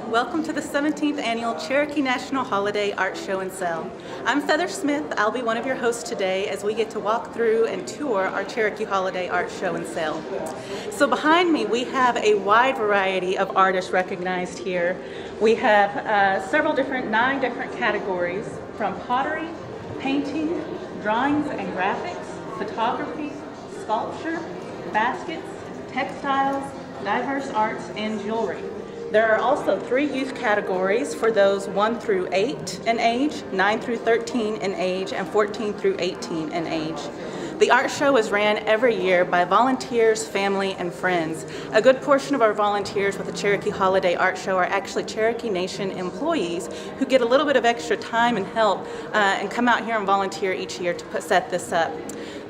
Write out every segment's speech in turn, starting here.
Welcome to the 17th Annual Cherokee National Holiday Art Show and Sale. I'm Feather Smith. I'll be one of your hosts today as we get to walk through and tour our Cherokee Holiday Art Show and Sale. So behind me we have a wide variety of artists recognized here. We have nine different categories, from pottery, painting, drawings and graphics, photography, sculpture, baskets, textiles, diverse arts, and jewelry. There are also 3 youth categories for those 1 through 8 in age, 9 through 13 in age, and 14 through 18 in age. The art show is ran every year by volunteers, family, and friends. A good portion of our volunteers with the Cherokee Holiday Art Show are actually Cherokee Nation employees who get a little bit of extra time and help and come out here and volunteer each year to set this up.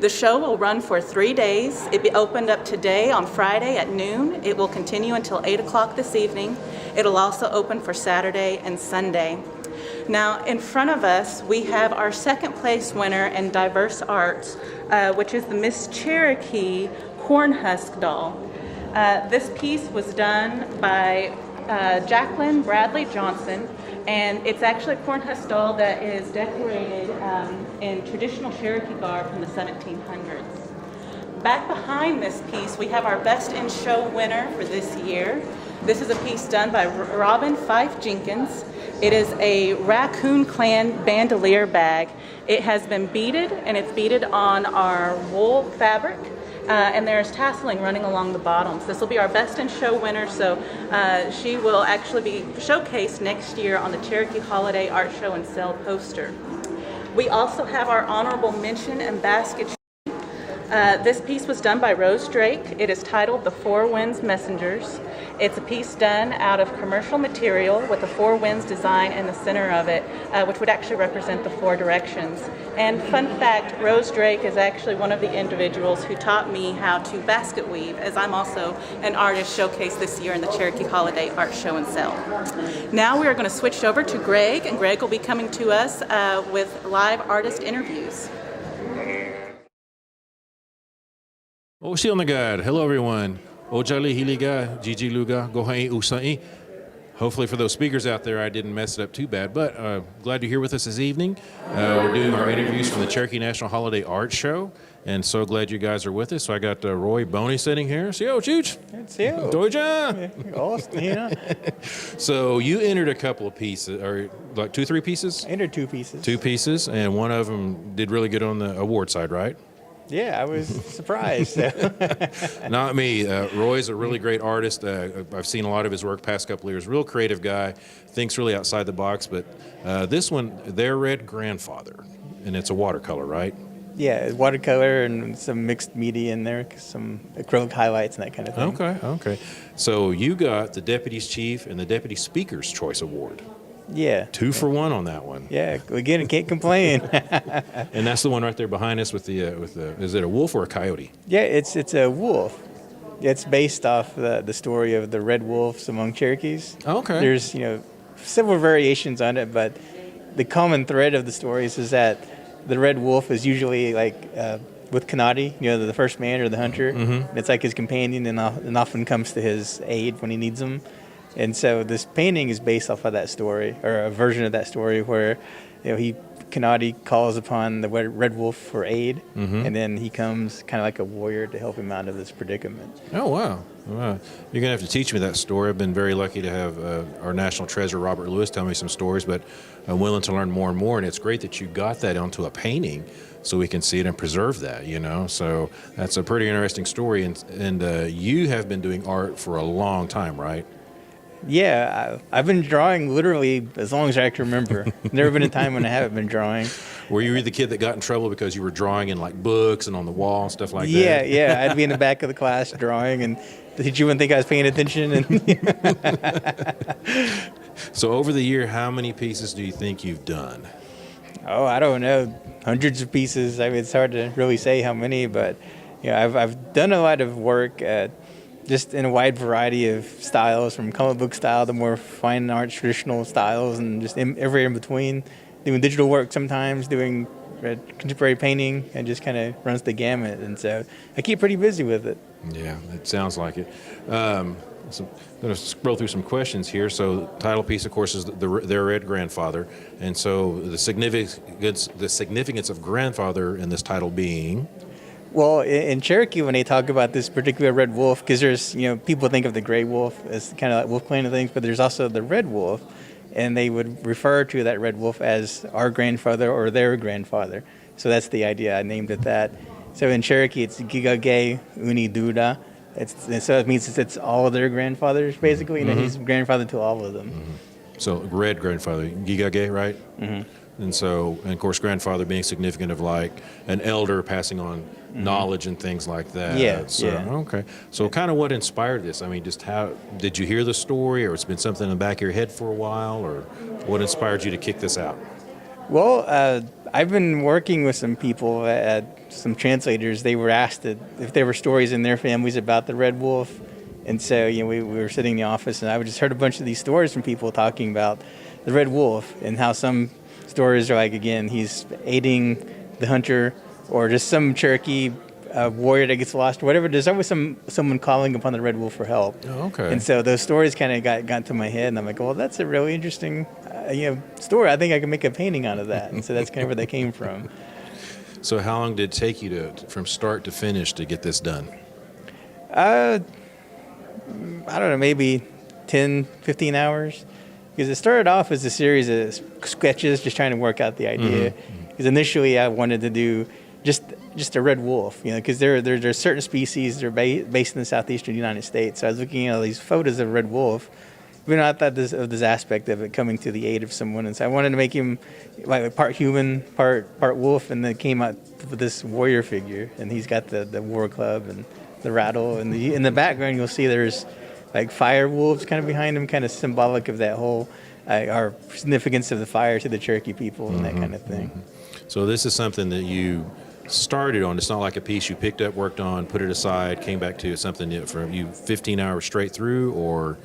The show will run for 3 days. It will be opened up today on Friday at noon. It will continue until 8 o'clock this evening. It'll also open for Saturday and Sunday. Now, in front of us, we have our second place winner in diverse arts, which is the Miss Cherokee Cornhusk doll. This piece was done by Jacqueline Bradley Johnson, and it's actually a cornhusk doll that is decorated in traditional Cherokee garb from the 1700s. Back behind this piece, we have our Best in Show winner for this year. This is a piece done by Robin Fife Jenkins. It is a Raccoon Clan bandolier bag. It has been beaded, and it's beaded on our wool fabric. And there's tasseling running along the bottoms. This will be our Best in Show winner, so she will actually be showcased next year on the Cherokee Holiday Art Show and Sale poster. We also have our honorable mention and basket. This piece was done by Rose Drake. It is titled The Four Winds Messengers. It's a piece done out of commercial material with the Four Winds design in the center of it, which would actually represent the 4 directions. And fun fact, Rose Drake is actually one of the individuals who taught me how to basket weave, as I'm also an artist showcased this year in the Cherokee Holiday Art Show and Sale. Now we are going to switch over to Greg, and Greg will be coming to us with live artist interviews. Oshilnagad. Hello, everyone. Ojali Hiliga, Gigi Luga, Gohai Usai. Hopefully, for those speakers out there, I didn't mess it up too bad. But glad you're here with us this evening. We're doing our interviews from the Cherokee National Holiday Art Show, and so glad you guys are with us. So I got Roy Boney sitting here. See you, Chooch. It's you. Doja. Awesome. So you entered a couple of pieces, or like 2, 3 pieces? I entered 2 pieces. 2 pieces, and one of them did really good on the award side, right? Yeah, I was surprised. Not me. Roy's a really great artist. I've seen a lot of his work past couple of years. Real creative guy. Thinks really outside the box. But this one, Their Red Grandfather. And it's a watercolor, right? Yeah, watercolor and some mixed media in there, some acrylic highlights and that kind of thing. Okay. So you got the Deputy's Chief and the Deputy Speaker's Choice Award. Yeah. 2 for 1 on that one. Yeah, again, I can't complain. And that's the one right there behind us with the is it a wolf or a coyote? Yeah, it's a wolf. It's based off the story of the red wolves among Cherokees. Okay. There's, several variations on it, but the common thread of the stories is that the red wolf is usually with Kanadi, the first man or the hunter. Mm-hmm. It's like his companion and often comes to his aid when he needs him. And so this painting is based off of that story, or a version of that story where, Kanadi calls upon the red wolf for aid, and then he comes kind of like a warrior to help him out of this predicament. Oh, wow. You're going to have to teach me that story. I've been very lucky to have our national treasure, Robert Lewis, tell me some stories, but I'm willing to learn more and more, and it's great that you got that onto a painting so we can see it and preserve that, So that's a pretty interesting story, and you have been doing art for a long time, right? Yeah, I've been drawing literally as long as I can remember. Never been a time when I haven't been drawing. Were you the kid that got in trouble because you were drawing in like books and on the wall and stuff like that? Yeah. I'd be in the back of the class drawing, and the teacher wouldn't think I was paying attention. So over the year, how many pieces do you think you've done? Oh, I don't know. Hundreds of pieces. I mean, it's hard to really say how many, but I've done a lot of work just in a wide variety of styles, from comic book style to more fine art traditional styles, and just everywhere in between. Doing digital work sometimes, doing contemporary painting, and just kind of runs the gamut. And so I keep pretty busy with it. Yeah, it sounds like it. So I'm going to scroll through some questions here. So title piece, of course, is their red grandfather, and so the significance of grandfather in this title being. Well, in Cherokee, when they talk about this particular red wolf, because there's, people think of the gray wolf as kind of like wolf clan of things, but there's also the red wolf, and they would refer to that red wolf as our grandfather or their grandfather. So that's the idea. I named it that. So in Cherokee, it's Gigage Uni Duda. So it means it's all their grandfathers, basically. Mm-hmm. He's grandfather to all of them. Mm-hmm. So red grandfather, Gigage, right? Mm-hmm. And so, and of course, grandfather being significant of like an elder passing on knowledge and things like that. Yeah. So, yeah. Okay. So kind of what inspired this? I mean, just how, did you hear the story, or it's been something in the back of your head for a while, or what inspired you to kick this out? Well, I've been working with some people, some translators. They were asked if there were stories in their families about the red wolf. And so, we were sitting in the office, and I just heard a bunch of these stories from people talking about the red wolf and how some stories are like, again, he's aiding the hunter, or just some Cherokee warrior that gets lost, or whatever. There's always someone calling upon the red wolf for help. Oh, okay. And so those stories kind of got into my head, and I'm like, well, that's a really interesting story. I think I can make a painting out of that. And so that's kind of where that came from. So how long did it take you from start to finish to get this done? I don't know, maybe 10, 15 hours. Because it started off as a series of sketches, just trying to work out the idea. Because initially I wanted to do just a red wolf, because there are certain species that are based in the southeastern United States. So I was looking at all these photos of red wolf. I thought this aspect of it coming to the aid of someone, and so I wanted to make him like part human, part wolf, and then came out with this warrior figure, and he's got the war club and the rattle, and in the background you'll see there's like fire wolves kind of behind him, kind of symbolic of that whole our significance of the fire to the Cherokee people and that kind of thing. Mm-hmm. So this is something that you started on. It's not like a piece you picked up, worked on, put it aside, came back to. It's something that from you 15 hours straight through, or?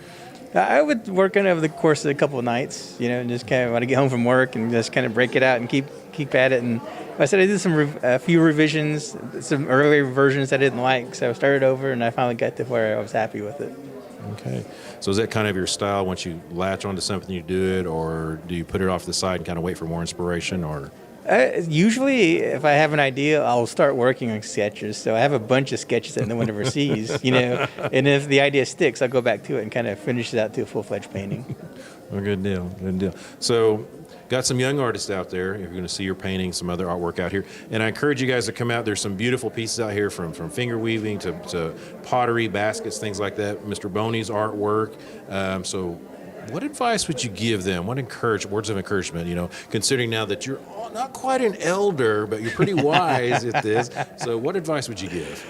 I would work on it over the course of a couple of nights, and just kind of want to get home from work and just kind of break it out and keep at it. And like I said, I did a few revisions, some earlier versions I didn't like, so I started over, and I finally got to where I was happy with it. Okay. So is that kind of your style? Once you latch onto something, you do it, or do you put it off to the side and kind of wait for more inspiration, or? Usually, if I have an idea, I'll start working on sketches. So I have a bunch of sketches that no one ever sees, And if the idea sticks, I'll go back to it and kind of finish it out to a full-fledged painting. Well, good deal, good deal. So, got some young artists out there. You're going to see your painting, some other artwork out here. And I encourage you guys to come out. There's some beautiful pieces out here from finger weaving to pottery, baskets, things like that. Mr. Boney's artwork. So, what advice would you give them? What words of encouragement, considering now that you're not quite an elder, but you're pretty wise at this. So what advice would you give?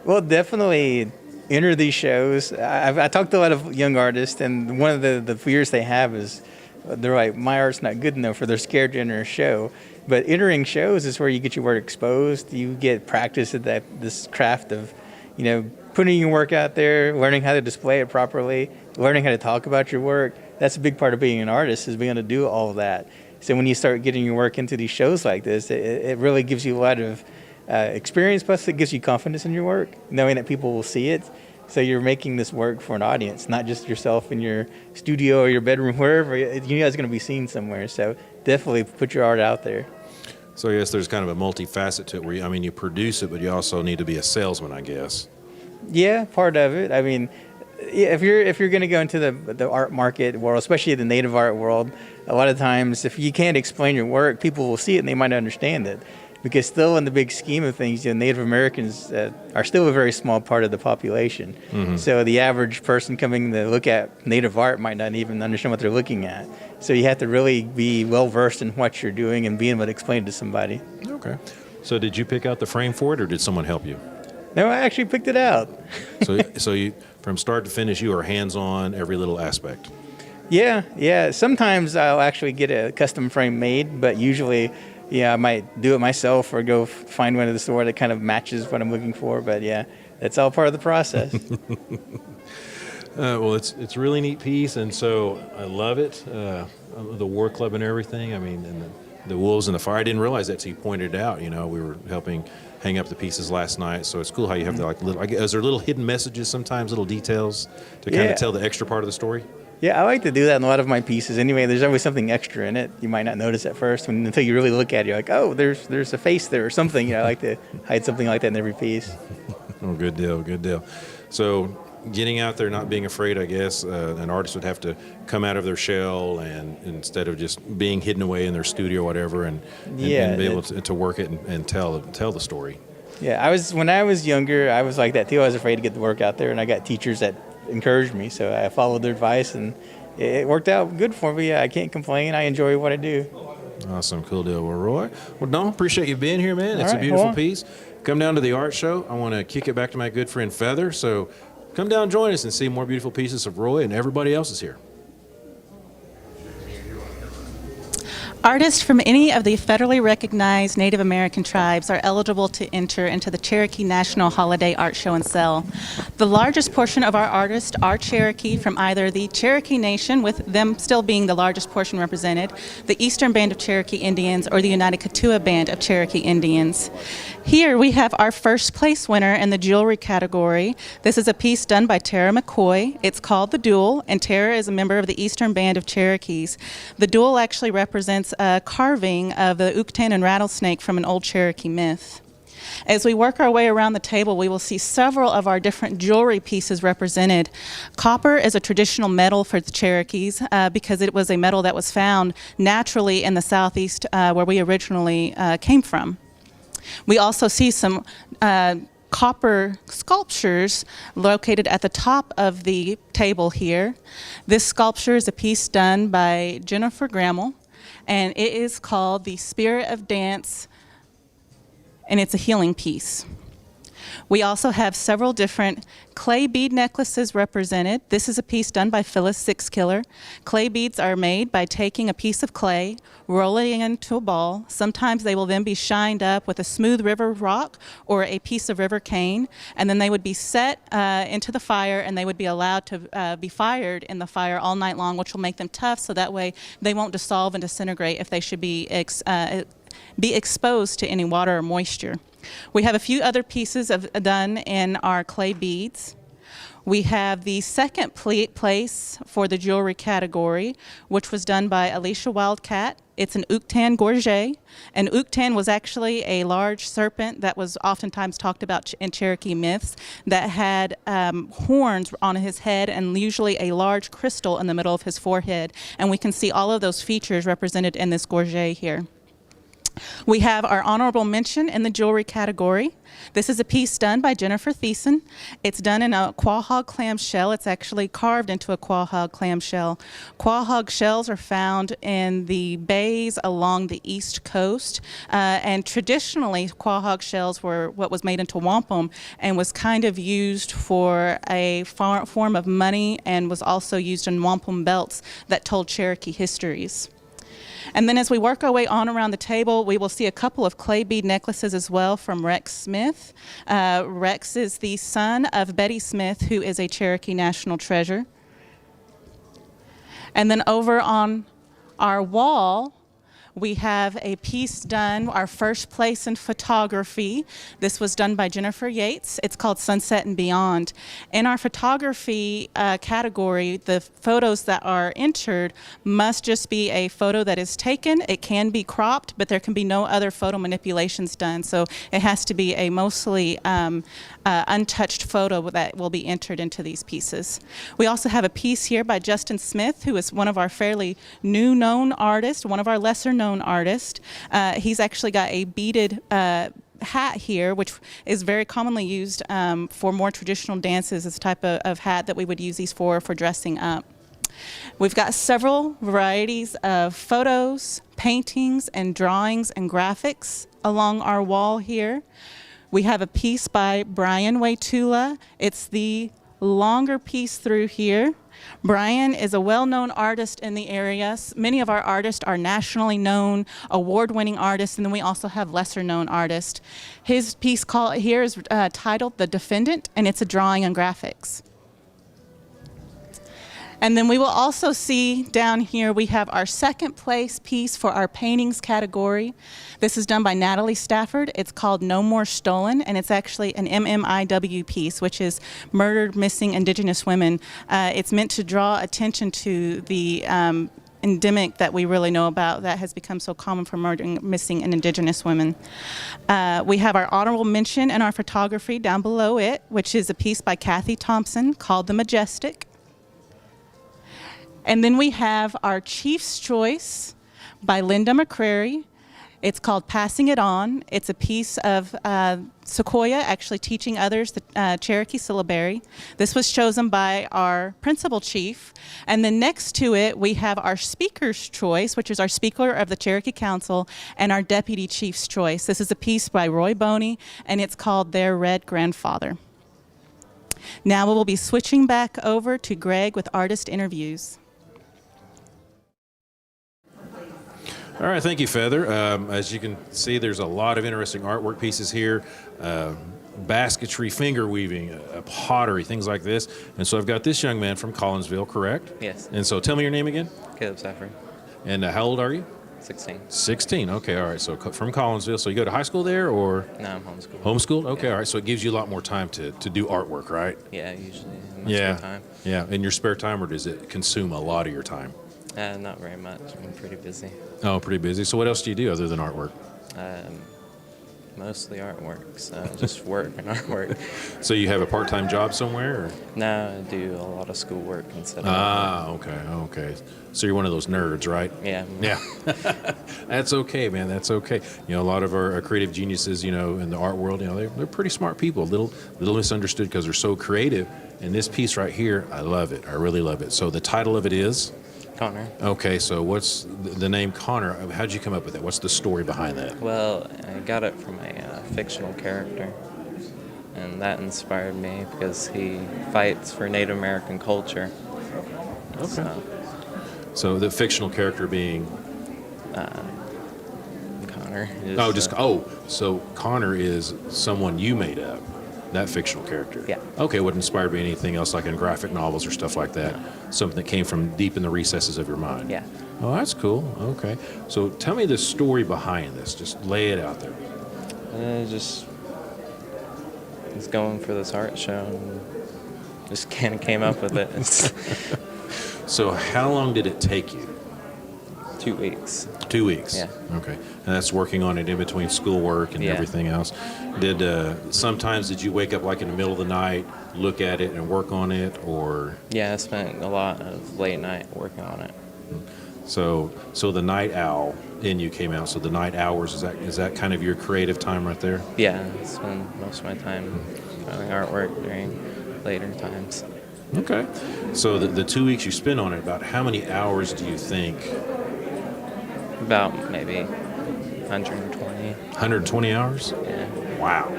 Well, definitely enter these shows. I talked to a lot of young artists, and one of the fears they have is they're like, my art's not good enough, or they're scared to enter a show. But entering shows is where you get your work exposed. You get practice at this craft of, putting your work out there, learning how to display it properly, learning how to talk about your work. That's a big part of being an artist, is being able to do all of that. So when you start getting your work into these shows like this, it really gives you a lot of experience, plus it gives you confidence in your work, knowing that people will see it. So you're making this work for an audience, not just yourself in your studio or your bedroom, wherever. You guys are going to be seen somewhere. So definitely put your art out there. So I guess there's kind of a multifacet to it where you produce it, but you also need to be a salesman, I guess. Yeah, part of it. I mean, if you're going to go into the art market world, especially the native art world, a lot of times if you can't explain your work, people will see it and they might not understand it. Because still in the big scheme of things, Native Americans are still a very small part of the population. Mm-hmm. So the average person coming to look at native art might not even understand what they're looking at. So you have to really be well versed in what you're doing and being able to explain it to somebody. Okay. So did you pick out the frame for it, or did someone help you? No, I actually picked it out. So you, from start to finish, you are hands-on every little aspect. Yeah. Sometimes I'll actually get a custom frame made, but usually, I might do it myself or go find one at the store that kind of matches what I'm looking for. But yeah, that's all part of the process. Well, it's a really neat piece, and so I love it. The War Club and everything. I mean, and the wolves in the fire. I didn't realize that till you pointed it out. You know, we were helping hang up the pieces last night, so it's cool how you have the like little. Is there little hidden messages sometimes, little details to kind of tell the extra part of the story? Yeah, I like to do that in a lot of my pieces. Anyway, there's always something extra in it. You might not notice at first until you really look at it. You're like, oh, there's a face there or something. You know, I like to hide something like that in every piece. Oh, good deal, good deal. So getting out there, not being afraid, I guess, an artist would have to come out of their shell and instead of just being hidden away in their studio or whatever, and be able to work it and tell the story. Yeah, when I was younger, I was like that too. I was afraid to get the work out there, and I got teachers that encouraged me, so I followed their advice, and it worked out good for me. I can't complain. I enjoy what I do. Awesome, cool deal. Well, Roy, Don, appreciate you being here, man. It's All a right, beautiful piece. Come down to the art show. I want to kick it back to my good friend Feather, so come down and join us and see more beautiful pieces of Roy, and everybody else is here. Artists from any of the federally recognized Native American tribes are eligible to enter into the Cherokee National Holiday Art Show and Sell. The largest portion of our artists are Cherokee from either the Cherokee Nation, with them still being the largest portion represented, the Eastern Band of Cherokee Indians, or the United Ketua Band of Cherokee Indians. Here we have our first place winner in the jewelry category. This is a piece done by Tara McCoy. It's called The Duel, and Tara is a member of the Eastern Band of Cherokees. The Duel actually represents a carving of the Uktane and rattlesnake from an old Cherokee myth. As we work our way around the table, we will see several of our different jewelry pieces represented. Copper is a traditional metal for the Cherokees because it was a metal that was found naturally in the southeast where we originally came from. We also see some copper sculptures located at the top of the table here. This sculpture is a piece done by Jennifer Grammel, and it is called The Spirit of Dance, and it's a healing piece. We also have several different clay bead necklaces represented. This is a piece done by Phyllis Sixkiller. Clay beads are made by taking a piece of clay, rolling it into a ball. Sometimes they will then be shined up with a smooth river rock or a piece of river cane, and then they would be set into the fire, and they would be allowed to be fired in the fire all night long, which will make them tough, so that way they won't dissolve and disintegrate if they should be exposed to any water or moisture. We have a few other pieces done in our clay beads. We have the second place for the jewelry category, which was done by Alicia Wildcat. It's an Uktane gorget. An Uktane was actually a large serpent that was oftentimes talked about in Cherokee myths that had horns on his head and usually a large crystal in the middle of his forehead. And we can see all of those features represented in this gorget here. We have our honorable mention in the jewelry category. This is a piece done by Jennifer Thiessen. It's done in a quahog clam shell. It's actually carved into a quahog clam shell. Quahog shells are found in the bays along the East Coast, and traditionally quahog shells were what was made into wampum and was kind of used for a form of money, and was also used in wampum belts that told Cherokee histories. And then as we work our way on around the table, we will see a couple of clay bead necklaces as well from Rex Smith. Rex is the son of Betty Smith, who is a Cherokee national treasure. And then over on our wall, we have a piece done, our first place in photography. This was done by Jennifer Yates. It's called Sunset and Beyond. In our photography category, the photos that are entered must just be a photo that is taken. It can be cropped, but there can be no other photo manipulations done. So it has to be a mostly untouched photo that will be entered into these pieces. We also have a piece here by Justin Smith, who is one of our fairly new known artists, one of our lesser known artists. He's actually got a beaded hat here, which is very commonly used for more traditional dances. It's a type of hat that we would use these for dressing up. We've got several varieties of photos, paintings, and drawings and graphics along our wall here. We have a piece by Brian Waitula. It's the longer piece through here. Brian is a well-known artist in the area. Many of our artists are nationally known, award-winning artists, and then we also have lesser-known artists. His piece here is titled The Defendant, and it's a drawing and graphics. And then we will also see down here we have our second place piece for our paintings category. This is done by Natalie Stafford. It's called No More Stolen, and it's actually an MMIW piece, which is Murdered Missing Indigenous Women. It's meant to draw attention to the endemic that we really know about that has become so common for murdering missing and Indigenous women. We have our honorable mention and our photography down below it, which is a piece by Kathy Thompson called The Majestic. And then we have our Chief's Choice by Linda McCrary. It's called Passing It On. It's a piece of Sequoia actually teaching others the Cherokee syllabary. This was chosen by our principal chief. And then next to it, we have our Speaker's Choice, which is our Speaker of the Cherokee Council, and our Deputy Chief's Choice. This is a piece by Roy Boney, and it's called Their Red Grandfather. Now we will be switching back over to Greg with artist interviews. All right, thank you, Feather. As you can see, there's a lot of interesting artwork pieces here, basketry, finger weaving, pottery, things like this. And so I've got this young man from Collinsville, correct? Yes. And so tell me your name again. Caleb Saffron, And how old are you? 16. 16. Okay, all right. So from Collinsville. So you go to high school there or? No, I'm homeschooled. Homeschooled? Okay, Yeah. all right. So it gives you a lot more time to do artwork, right? Yeah, usually in my Yeah. spare time. Yeah. In your spare time, or does it consume a lot of your time? Not very much. I'm pretty busy. Oh, pretty busy. So what else do you do other than artwork? Mostly artworks. Just work and artwork. So you have a part-time job somewhere? Or? No, I do a lot of schoolwork instead of Okay. So you're one of those nerds, right? Yeah. Yeah. That's okay, man. That's okay. You know, a lot of our creative geniuses, you know, in the art world, you know, they're pretty smart people. Little misunderstood because they're so creative. And this piece right here, I love it. I really love it. So the title of it is? Connor. Okay, so what's the name Connor? How'd you come up with it? What's the story behind that? Well, I got it from a fictional character, and that inspired me because he fights for Native American culture. Okay. So the fictional character being? Connor. So Connor is someone you made up, that fictional character? Yeah. Okay, what inspired me anything else like in graphic novels or stuff like that? Something that came from deep in the recesses of your mind? Yeah. Oh, that's cool. Okay. So tell me the story behind this. Just lay it out there. Just was going for this art show and just kind of came up with it. So how long did it take you? 2 weeks. 2 weeks? Yeah. Okay. And that's working on it in between schoolwork and Yeah. everything else. Sometimes did you wake up like in the middle of the night, look at it and work on it, or? Yeah, I spent a lot of late night working on it. So the night owl in you came out. So the night hours, is that kind of your creative time right there? Yeah, I spend most of my time doing artwork during later times. Okay. So the 2 weeks you spent on it, about how many hours do you think? About maybe 120. 120 hours? Yeah. Wow.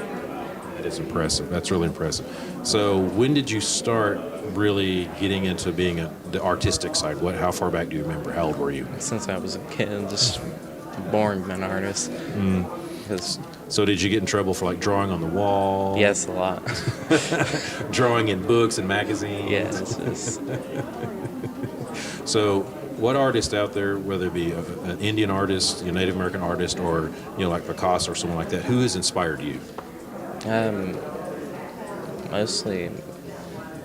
That is impressive. That's really impressive. So when did you start really getting into being the artistic side? How far back do you remember? How old were you? Since I was a kid, just born an artist. So did you get in trouble for like drawing on the wall? Yes, a lot. Drawing in books and magazines? Yes. So what artist out there, whether it be an Indian artist, a Native American artist, or like Picasso or someone like that, who has inspired you? Mostly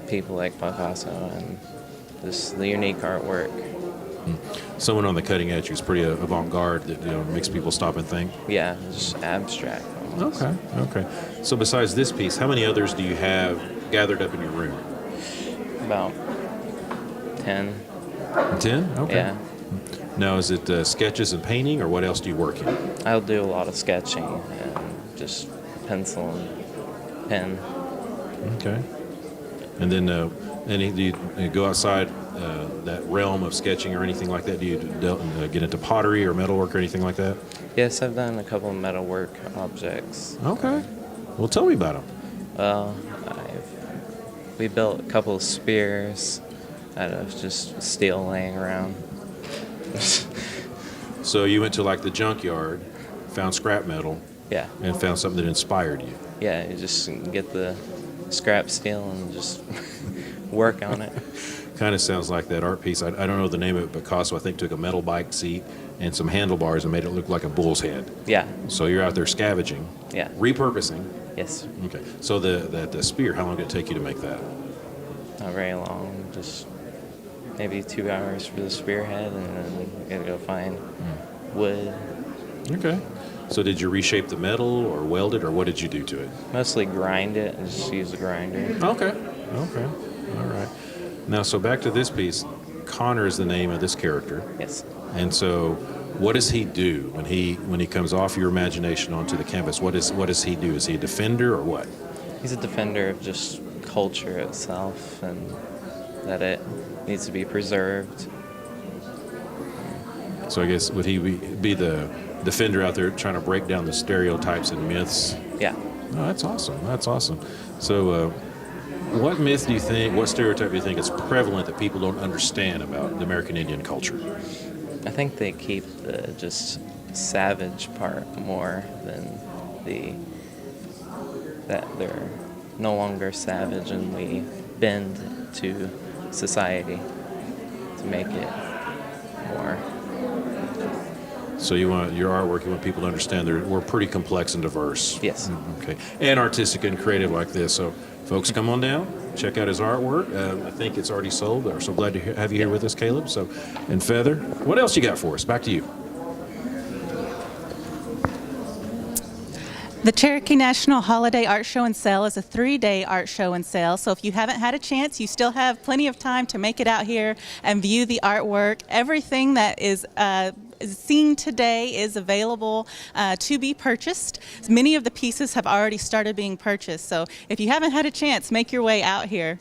people like Picasso and just the unique artwork. Someone on the cutting edge who's pretty avant-garde that makes people stop and think. Yeah, just abstract. Almost. Okay. So besides this piece, how many others do you have gathered up in your room? About 10. 10? Okay. Yeah. Now, is it sketches and painting, or what else do you work in? I'll do a lot of sketching and just pencil and pen. Okay. And then, do you go outside that realm of sketching or anything like that? Do you get into pottery or metalwork or anything like that? Yes, I've done a couple of metalwork objects. Okay. Well, tell me about them. Well, we built a couple of spears out of just steel laying around. So you went to like the junkyard, found scrap metal, Yeah. and found something that inspired you. Yeah, you just get the scrap steel and just work on it. Kind of sounds like that art piece. I don't know the name of it, but Picasso, I think, took a metal bike seat and some handlebars and made it look like a bull's head. Yeah. So you're out there scavenging, Yeah. repurposing. Yes. Okay. So the spear, how long did it take you to make that? Not very long. Just maybe 2 hours for the spearhead, and then we gotta go find wood. Okay. So did you reshape the metal or weld it, or what did you do to it? Mostly grind it and just use the grinder. Okay. Okay. All right. Now, so back to this piece. Connor is the name of this character. Yes. And so, what does he do when he comes off your imagination onto the canvas? What does he do? Is he a defender or what? He's a defender of just culture itself, and that it needs to be preserved. So I guess would he be the defender out there trying to break down the stereotypes and myths? Yeah. Oh, that's awesome. That's awesome. So, what myth do you think, what stereotype do you think is prevalent that people don't understand about the American Indian culture? I think they keep the just savage part more than that they're no longer savage, and we bend to society to make it more. So you want your artwork, you want people to understand we're pretty complex and diverse. Yes. Okay. And artistic and creative like this. So folks, come on down, check out his artwork. I think it's already sold. We're so glad to have you here with us, Caleb. So, and Feather, what else you got for us? Back to you. The Cherokee National Holiday Art Show and Sale is a 3-day art show and sale. So if you haven't had a chance, you still have plenty of time to make it out here and view the artwork. Everything that is seen today is available to be purchased. Many of the pieces have already started being purchased. So if you haven't had a chance, make your way out here.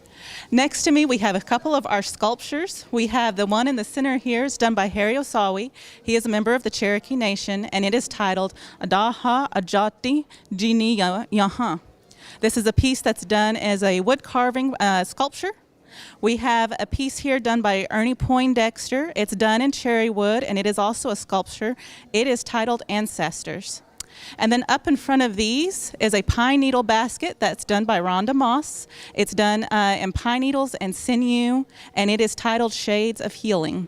Next to me, we have a couple of our sculptures. We have the one in the center here is done by Harry Osawi. He is a member of the Cherokee Nation, and it is titled Adaha Ajati Jini Yaha. This is a piece that's done as a wood carving sculpture. We have a piece here done by Ernie Poindexter. It's done in cherry wood, and it is also a sculpture. It is titled Ancestors. And then up in front of these is a pine needle basket that's done by Rhonda Moss. It's done in pine needles and sinew, and it is titled Shades of Healing.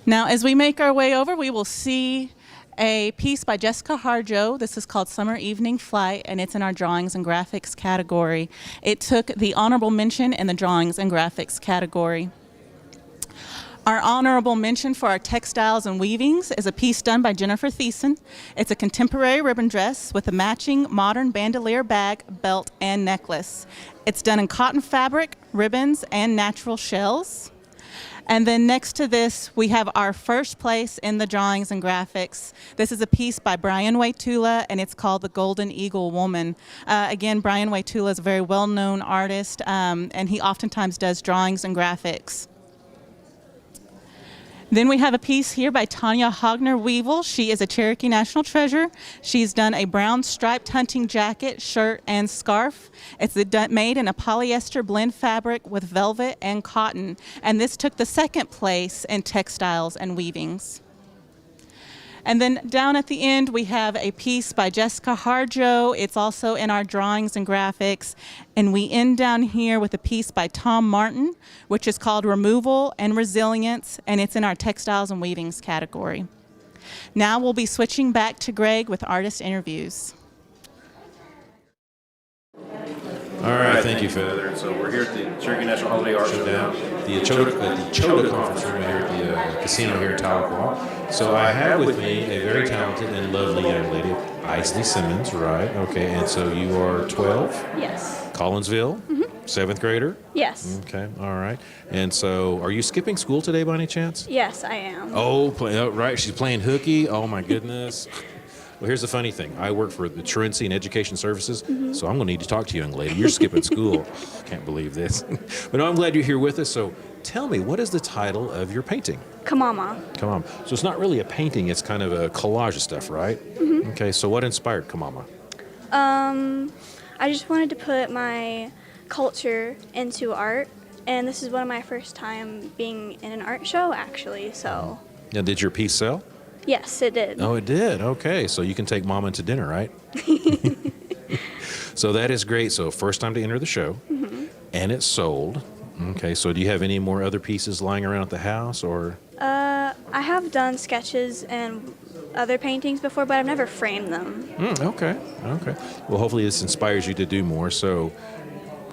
Now, as we make our way over, we will see a piece by Jessica Harjo. This is called Summer Evening Flight, and it's in our Drawings and Graphics category. It took the honorable mention in the Drawings and Graphics category. Our honorable mention for our textiles and weavings is a piece done by Jennifer Thiessen. It's a contemporary ribbon dress with a matching modern bandolier bag, belt, and necklace. It's done in cotton fabric, ribbons, and natural shells. And then next to this, we have our first place in the Drawings and Graphics. This is a piece by Brian Waitula, and it's called The Golden Eagle Woman. Again, Brian Waitula is a very well-known artist, and he oftentimes does drawings and graphics. Then we have a piece here by Tanya Hogner-Weevil. She is a Cherokee National Treasure. She's done a brown striped hunting jacket, shirt, and scarf. It's made in a polyester blend fabric with velvet and cotton. And this took the second place in textiles and weavings. And then down at the end, we have a piece by Jessica Harjo. It's also in our Drawings and Graphics. And we end down here with a piece by Tom Martin, which is called Removal and Resilience, and it's in our Textiles and Weavings category. Now we'll be switching back to Greg with artist interviews. All right, thank you, Feather. So we're here at the Cherokee National Holiday Art Show now, the Chota Conference Room here at the casino here in Tahlequah. So I have with me a very talented and lovely young lady, Isley Simmons, right? Okay, and so you are 12? Yes. Collinsville? Mm-hmm. 7th grader? Yes. Okay, all right. And so are you skipping school today by any chance? Yes, I am. Oh, right, she's playing hooky. Oh, my goodness. Well, here's the funny thing. I work for the Truancy and Education Services, so I'm going to need to talk to you, young lady. You're skipping school. I can't believe this. But no, I'm glad you're here with us. So tell me, what is the title of your painting? Kamama. Kamama. So it's not really a painting. It's kind of a collage of stuff, right? Mm-hmm. Okay, so what inspired Kamama? I just wanted to put my culture into art, and this is one of my first time being in an art show, actually, so. Now, did your piece sell? Yes, it did. Oh, it did. Okay, so you can take Mama to dinner, right? So that is great. So first time to enter the show, and it's sold. Okay, so do you have any more other pieces lying around at the house, or? I have done sketches and other paintings before, but I've never framed them. Okay. Well, hopefully this inspires you to do more. So,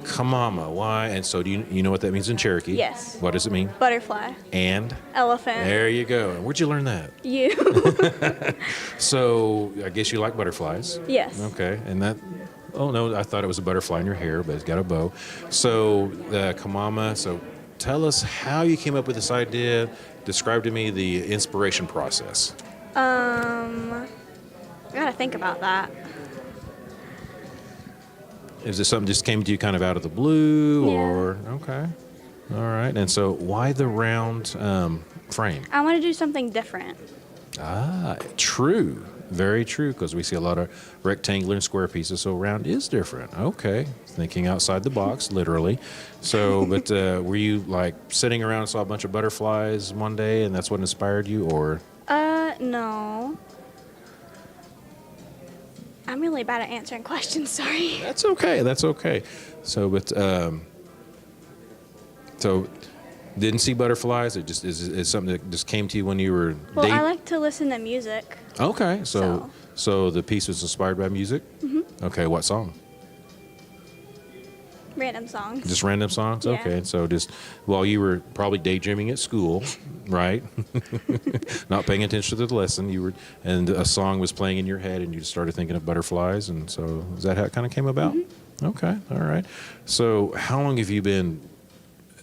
Kamama, why? And so, do you know what that means in Cherokee? Yes. What does it mean? Butterfly. And? Elephant. There you go. And where'd you learn that? You. So, I guess you like butterflies. Yes. Okay, and that. Oh no, I thought it was a butterfly in your hair, but it's got a bow. So, Kamama. So, tell us how you came up with this idea. Describe to me the inspiration process. I gotta think about that. Is this something just came to you kind of out of the blue, Yeah. or okay, all right? And so, why the round frame? I want to do something different. Ah, true, very true. Because we see a lot of rectangular and square pieces, so round is different. Okay, thinking outside the box, literally. So, but were you like sitting around and saw a bunch of butterflies one day, and that's what inspired you, or? No. I'm really bad at answering questions, sorry. That's okay. That's okay. So, but so didn't see butterflies. It just is something that just came to you when you were. Well, I like to listen to music. Okay, so the piece was inspired by music. Mm-hmm. Okay, what song? Random songs. Just random songs. Yeah. Okay, so just while you were probably daydreaming at school, right? Not paying attention to the lesson, and a song was playing in your head, and you just started thinking of butterflies, and so is that how it kind of came about? Mm-hmm. Okay, all right. So how long have you been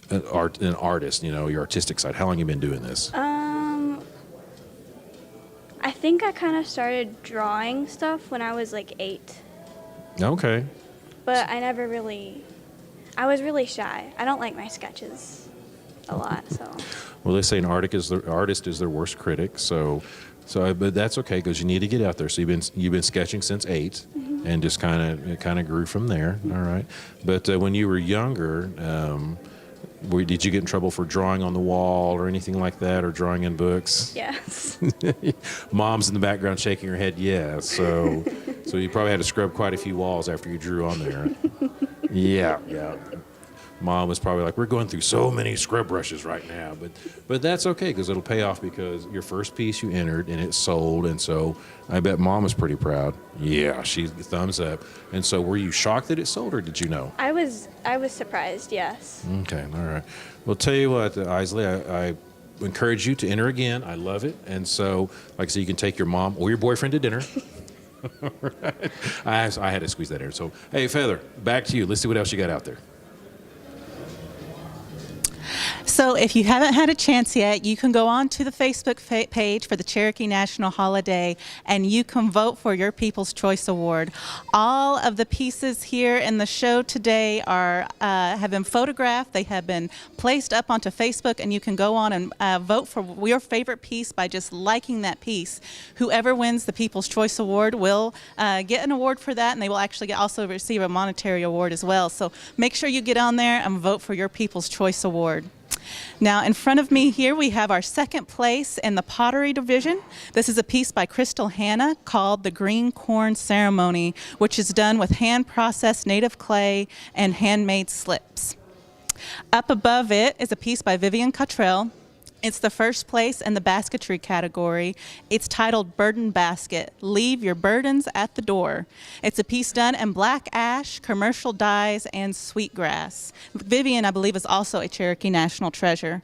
an artist? You know, your artistic side. How long have you been doing this? I think I kind of started drawing stuff when I was like 8, Okay. but I was really shy. I don't like my sketches a lot, so. Well, they say an artist is their worst critic. So, but that's okay because you need to get out there. So you've been sketching since 8, Mm-hmm. and just kind of grew from there. All right. But when you were younger, did you get in trouble for drawing on the wall or anything like that, or drawing in books? Yes. Mom's in the background shaking her head. Yeah. So you probably had to scrub quite a few walls after you drew on there. Yeah. Mom was probably like, we're going through so many scrub brushes right now, but that's okay because it'll pay off because your first piece you entered and it sold, and so I bet Mom was pretty proud. Yeah, she thumbs up. And so were you shocked that it sold, or did you know? I was surprised, yes. Okay, all right. Well, tell you what, Isley, I encourage you to enter again. I love it, and so like I said, you can take your mom or your boyfriend to dinner. All right. I had to squeeze that in. So hey, Feather, back to you. Let's see what else you got out there. So if you haven't had a chance yet, you can go on to the Facebook page for the Cherokee National Holiday, and you can vote for your People's Choice Award. All of the pieces here in the show today have been photographed. They have been placed up onto Facebook, and you can go on and vote for your favorite piece by just liking that piece. Whoever wins the People's Choice Award will get an award for that, and they will actually also receive a monetary award as well. So make sure you get on there and vote for your People's Choice Award. Now, in front of me here, we have our second place in the pottery division. This is a piece by Crystal Hanna called The Green Corn Ceremony, which is done with hand-processed native clay and handmade slips. Up above it is a piece by Vivian Cottrell. It's the first place in the basketry category. It's titled Burden Basket, Leave Your Burdens at the Door. It's a piece done in black ash, commercial dyes, and sweetgrass. Vivian, I believe, is also a Cherokee National Treasure.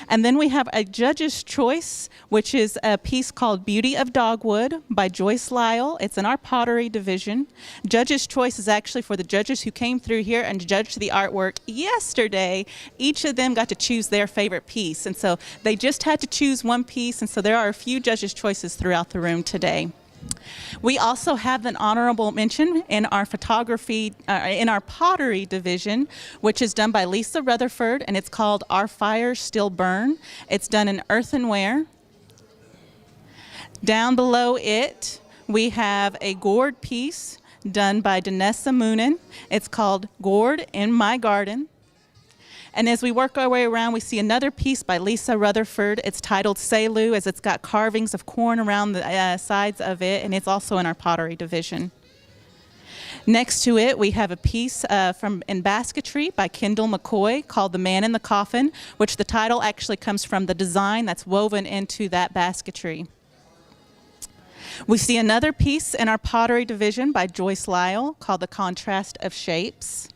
And then we have a Judge's Choice, which is a piece called Beauty of Dogwood by Joyce Lyle. It's in our pottery division. Judge's Choice is actually for the judges who came through here and judged the artwork yesterday. Each of them got to choose their favorite piece. And so they just had to choose one piece. And so there are a few Judge's Choices throughout the room today. We also have an honorable mention in our in our pottery division, which is done by Lisa Rutherford, and it's called Our Fires Still Burn. It's done in earthenware. Down below it, we have a gourd piece done by Danessa Moonen. It's called Gourd in My Garden. And as we work our way around, we see another piece by Lisa Rutherford. It's titled Selu, as it's got carvings of corn around the sides of it, and it's also in our pottery division. Next to it, we have a piece in basketry by Kendall McCoy called The Man in the Coffin, which the title actually comes from the design that's woven into that basketry. We see another piece in our pottery division by Joyce Lyle called The Contrast of Shapes.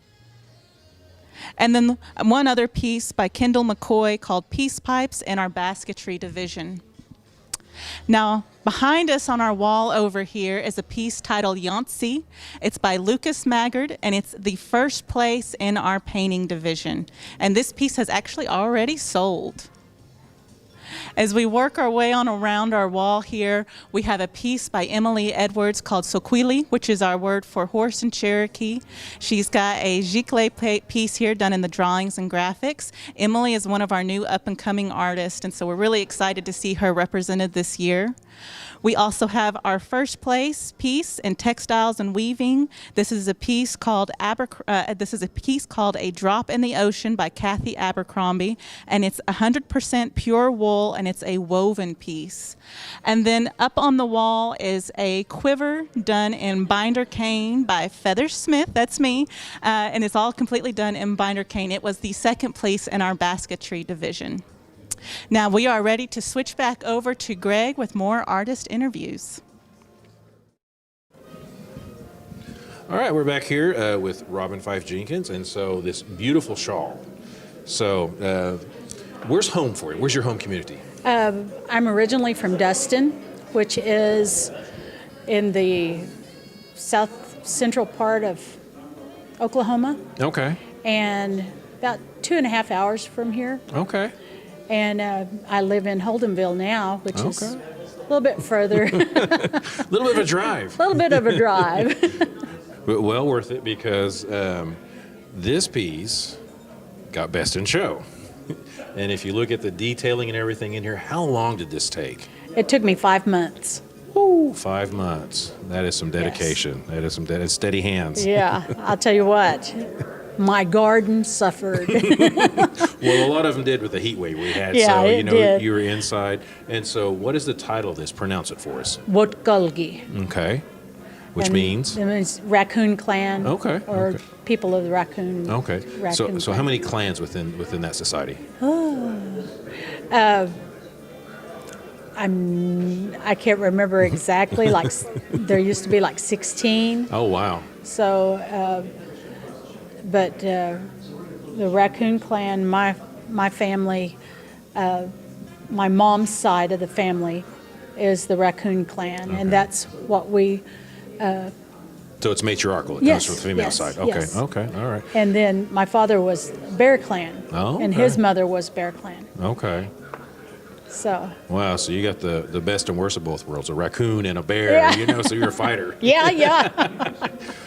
And then one other piece by Kendall McCoy called Peace Pipes in our basketry division. Now, behind us on our wall over here is a piece titled Yancey. It's by Lucas Maggard, and it's the first place in our painting division. And this piece has actually already sold. As we work our way on around our wall here, we have a piece by Emily Edwards called Soquili, which is our word for horse in Cherokee. She's got a giclée piece here done in the drawings and graphics. Emily is one of our new up-and-coming artists, and so we're really excited to see her represented this year. We also have our first place piece in textiles and weaving. This is a piece called A Drop in the Ocean by Kathy Abercrombie, and it's 100% pure wool, and it's a woven piece. And then up on the wall is a quiver done in binder cane by Feather Smith, that's me, and it's all completely done in binder cane. It was the second place in our basketry division. Now we are ready to switch back over to Greg with more artist interviews. All right, we're back here with Robin Fife Jenkins, and so this beautiful shawl. So where's home for you? Where's your home community? I'm originally from Dustin, which is in the south central part of Oklahoma, Okay. and about 2.5 hours from here. Okay. And I live in Holdenville now, which is Okay. a little bit further, A little bit of a drive. little bit of a drive. But well worth it because this piece got Best in Show. And if you look at the detailing and everything in here, how long did this take? It took me 5 months. Ooh, 5 months. That is some dedication. That is some steady hands. Yeah, I'll tell you what. My garden suffered. Well, a lot of them did with the heat wave we had. Yeah, so, it did. you were inside. And so what is the title of this? Pronounce it for us. Wotgulgi. Okay. Which And means? It means Raccoon Clan. Okay, Or okay. people of the Raccoon. Okay. Raccoon So how Clan. many clans within that society? I can't remember exactly. Like there used to be like 16. Oh, wow. So, but the Raccoon Clan, my family, my mom's side of the family is the Raccoon Clan, Okay. and that's what we. So it's matriarchal. It Yes, comes from the female yes, side. Okay. yes. Okay. All right. And then my father was Bear Clan, Oh, and okay. his mother was Bear Clan. Okay. So. Wow. So you got the best and worst of both worlds, a raccoon and a bear, Yeah. so you're a fighter. Yeah.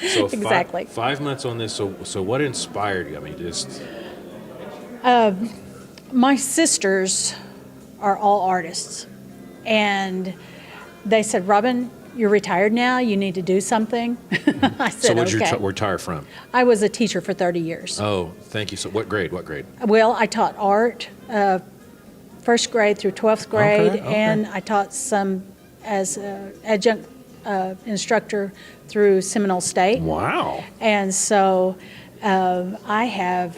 So Exactly. 5 months on this. So what inspired you? I mean, just. My sisters are all artists, and they said, "Robin, you're retired now. You need to do something." I So said, what did "Okay." you retire from? I was a teacher for 30 years. Oh, thank you. So what grade? What grade? Well, I taught art, first grade through 12th grade, Okay. and I taught some as adjunct instructor through Seminole State. Wow. And so I have,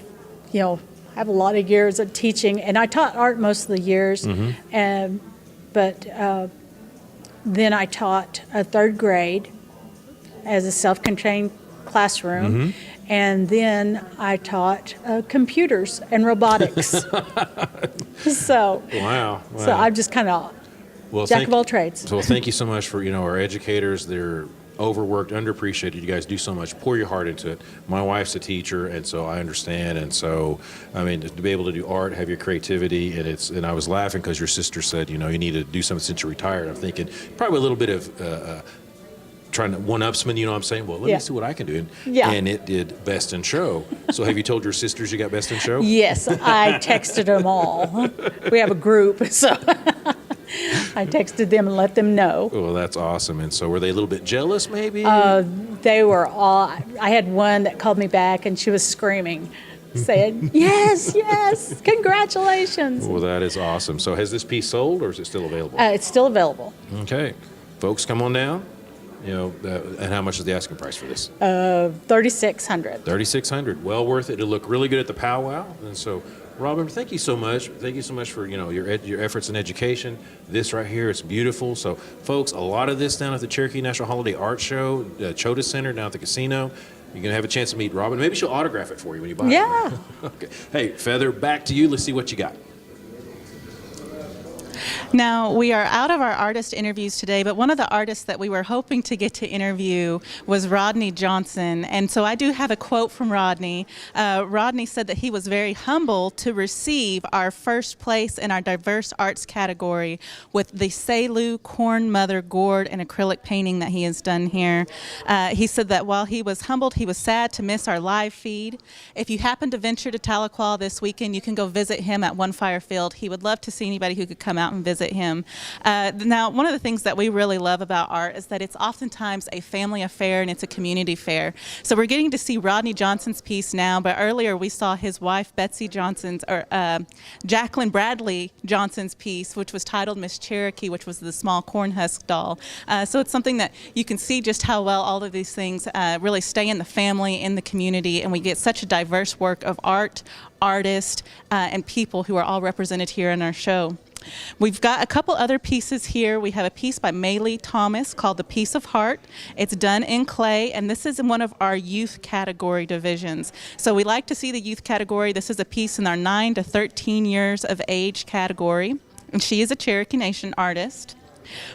I have a lot of years of teaching, and I taught art most of the years. But then I taught a third grade as a self-contained classroom, and then I taught computers and robotics. So Wow. I'm just kind of Well, jack of all trades. So thank you so much for our educators. They're overworked, underappreciated. You guys do so much. Pour your heart into it. My wife's a teacher, and so I understand. And so, I mean, to be able to do art, have your creativity, and I was laughing because your sister said, you need to do something since you're retired. I'm thinking probably a little bit of trying to one-ups me, you know what I'm saying? Well, let Yeah. me see what I can do. Yeah. And it did Best in Show. So have you told your sisters you got Best in Show? Yes, I texted them all. We have a group, so I texted them and let them know. Well, that's awesome. And so were they a little bit jealous maybe? They were all, I had one that called me back and she was screaming, saying, yes, congratulations. Well, that is awesome. So has this piece sold or is it still available? It's still available. Okay. Folks, come on down. And how much is the asking price for this? 3,600. $3,600. Well worth it. It'll look really good at the powwow. And so, Robin, thank you so much. Thank you so much for your efforts in education. This right here, it's beautiful. So, folks, a lot of this down at the Cherokee National Holiday Art Show, Chota Center down at the casino. You're going to have a chance to meet Robin. Maybe she'll autograph it for you when you buy it. Yeah. Okay. Hey, Feather, back to you. Let's see what you got. Now, we are out of our artist interviews today, but one of the artists that we were hoping to get to interview was Rodney Johnson. And so I do have a quote from Rodney. Rodney said that he was very humble to receive our first place in our diverse arts category with the Selu Corn Mother gourd and acrylic painting that he has done here. He said that while he was humbled, he was sad to miss our live feed. If you happen to venture to Tahlequah this weekend, you can go visit him at One Fire Field. He would love to see anybody who could come out and visit him. Now, one of the things that we really love about art is that it's oftentimes a family affair and it's a community fair. So we're getting to see Rodney Johnson's piece now, but earlier we saw his wife Betsy Johnson's, or Jacqueline Bradley Johnson's piece, which was titled Miss Cherokee, which was the small corn husk doll. So it's something that you can see just how well all of these things really stay in the family, in the community, and we get such a diverse work of art, artists, and people who are all represented here in our show. We've got a couple other pieces here. We have a piece by Maylee Thomas called The Piece of Heart. It's done in clay, and this is in one of our youth category divisions. So we like to see the youth category. This is a piece in our 9 to 13 years of age category, and she is a Cherokee Nation artist.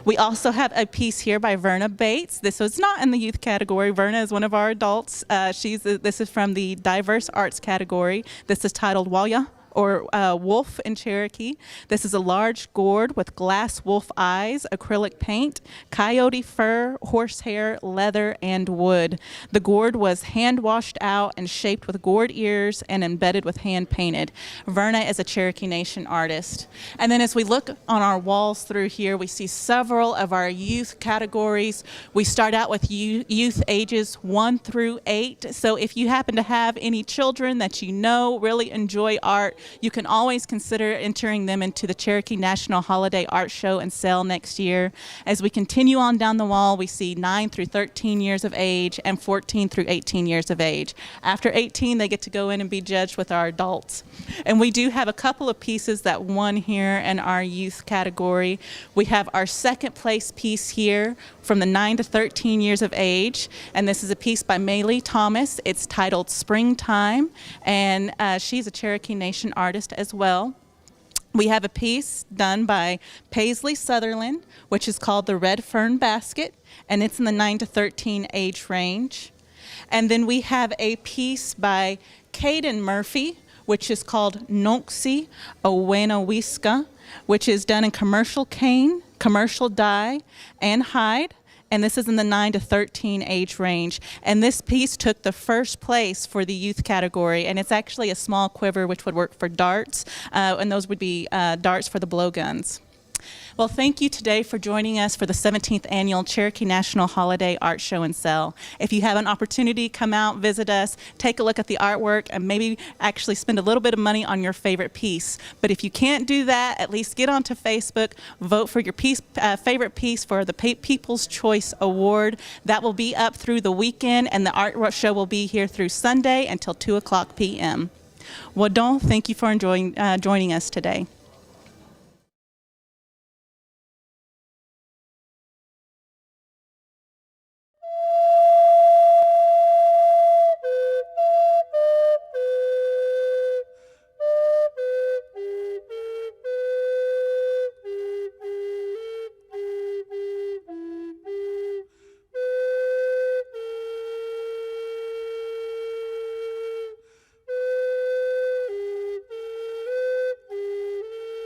We also have a piece here by Verna Bates. This was not in the youth category. Verna is one of our adults. This is from the diverse arts category. This is titled Walla, or wolf in Cherokee. This is a large gourd with glass wolf eyes, acrylic paint, coyote fur, horsehair, leather, and wood. The gourd was hand washed out and shaped with gourd ears and embedded with hand painted. Verna is a Cherokee Nation artist. And then as we look on our walls through here, we see several of our youth categories. We start out with youth ages 1 through 8. So if you happen to have any children that you know really enjoy art, you can always consider entering them into the Cherokee National Holiday Art Show and Sale next year. As we continue on down the wall, we see 9 through 13 years of age and 14 through 18 years of age. After 18, they get to go in and be judged with our adults. And we do have a couple of pieces that won here in our youth category. We have our second place piece here from the 9 to 13 years of age, and this is a piece by Maylee Thomas. It's titled Springtime, and she's a Cherokee Nation artist as well. We have a piece done by Paisley Sutherland, which is called The Red Fern Basket, and it's in the 9 to 13 age range. And then we have a piece by Caden Murphy, which is called Nonksi Owenowiska, which is done in commercial cane, commercial dye, and hide. And this is in the 9 to 13 age range. And this piece took the first place for the youth category, and it's actually a small quiver which would work for darts, and those would be darts for the blowguns. Well, thank you today for joining us for the 17th Annual Cherokee National Holiday Art Show and Sale. If you have an opportunity, come out, visit us, take a look at the artwork, and maybe actually spend a little bit of money on your favorite piece. But if you can't do that, at least get onto Facebook, vote for your favorite piece for the People's Choice Award. That will be up through the weekend, and the art show will be here through Sunday until 2 o'clock p.m. Wadon, thank you for joining us today.